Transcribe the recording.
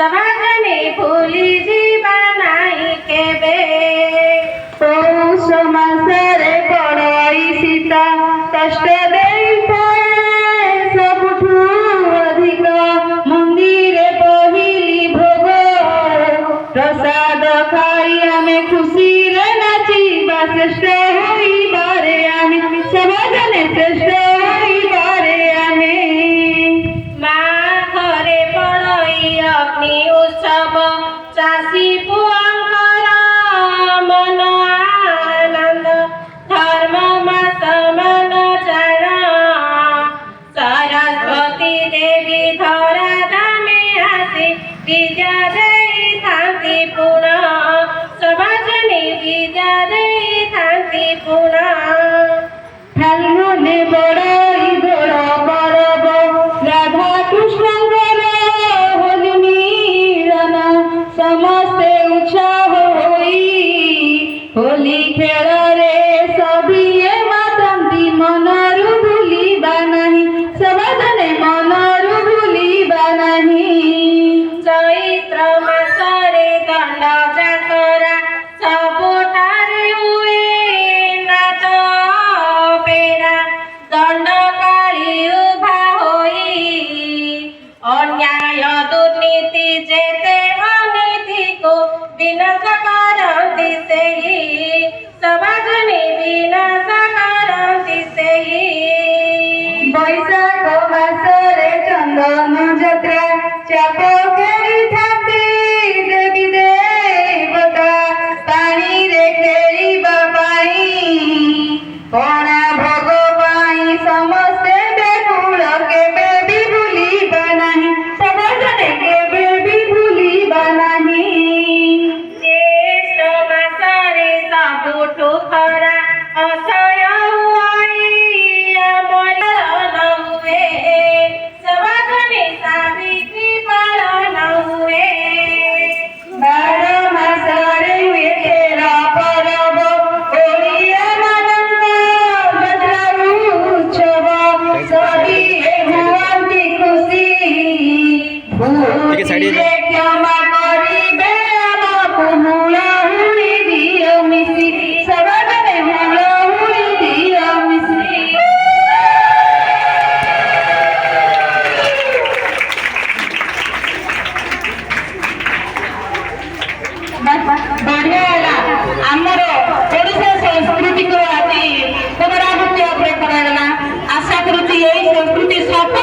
ସଭାଜନେ ଭୁଲି ଯିବା ନାହିଁ କେବେ। ପୌଷ ମାସରେ ବଡ଼ାଇ ସୀତା କଷ୍ଟ ଦେଇଥାଏ ସବୁଠୁ ଅଧିକ। ମନ୍ଦିରେ ପହିଲି ଭୋଗ ପ୍ରସାଦ ଖାଇ ଆମେ ଖୁସିରେ ନାଚିବା ଶ୍ରେଷ୍ଠ ହୋଇବାରେ ଆମେ ସମାଜରେ ଶ୍ରେଷ୍ଠ ହୋଇବାରେ ଆମେ। ମା ଘରେ ବଡ଼ଇ ଅଗ୍ନି ଉତ୍ସବ ଚାଷୀ ପୁଅଙ୍କର ମନ ଆନନ୍ଦ ଧର୍ମ ମାସ ମାନ ଚାର। ସରସ୍ୱତୀ ଦେବୀ ଧରା ଧାମେ ଆସି ବିଦ୍ୟା ଦେଇଥାନ୍ତି ପୁଣ। ସଭାଜନେ ବିଦ୍ୟା ଦେଇଥାନ୍ତି ପୁଣ। ଫାଲ୍ଗୁନେ ବଡ଼ଇ ଦୋଳ ପରବ ରାଧା କୃଷ୍ଣଙ୍କର ହୋଲି ମିଳନ। ସମସ୍ତେ ଉତ୍ସାହ ହୋଇ ହୋଲି ଖେଳରେ ସଭିଏ ମାତନ୍ତି ମନରୁ ଭୁଲିବା ନାହିଁ ସମାଜରେ ମନରୁ ଭୁଲିବା ନାହିଁ। ଚୈତ୍ର ମାସରେ ଦଣ୍ଡ ଯାତରା ସବୁଠାରେ ହୁଏ ନାଚ ଅପେରା। ଦଣ୍ଡକାଳୀ ଉଭା ହୋଇ ଅନ୍ୟାୟ ଦୁର୍ନୀତି ଯେତେ ଅନୀତିକୁ ବିନାଶ କରନ୍ତି ସେହି। ସଭାଜନେ ବିନାଶ କରନ୍ତି ସେହି। ବୈଶାଖ ମାସରେ ଚନ୍ଦନ ଯାତ୍ରା ଚାପ ଖେଳିଥାନ୍ତି ଦେବୀ ଦେବତା ପାଣିରେ ଖେଳିବା ପାଇଁ ପଣା ଭୋଗ ପାଇଁ ସମସ୍ତେ ବ୍ୟାକୁଳ କେବେ ବି ଭୁଲିବା ନାହିଁ ସମାଜରେ କେବେ ବି ଭୁଲିବା ନାହିଁ। ଜ୍ୟେଷ୍ଠ ମାସରେ ସବୁଠୁ ଖରା ଅସହ୍ୟ ହୁଏ ପାଳନ ହୁଏ। ସଭାଜନେ ସାବିତ୍ରୀ ପାଳନ ହୁଏ। ବାର ମାସରେ ହୁଏ ତେର ପରବ ଓଡ଼ିଆ ମାନଙ୍କ ଯାତ୍ରା ଉତ୍ସବ ସଭିଏ ହୁଅନ୍ତି ଖୁସି। ଭୁଲିଲେ କ୍ଷମା କରିବେ ଆମକୁ ହୁଳହୁଳି ଦିଅ ମିଶି ସଭାଜନେ ହୁଳହୁଳି ଦିଅ ମିଶି। ବଢିଆ ହେଲା ଆମର ଓଡ଼ିଶା ସଂସ୍କୃତିକୁ ଆଜି ପୁନରାବୃତ୍ତି ଉପରେ କରାଗଲା। ଆଶା କରୁଛି ଏଇ ସଂସ୍କୃତି ସବୁ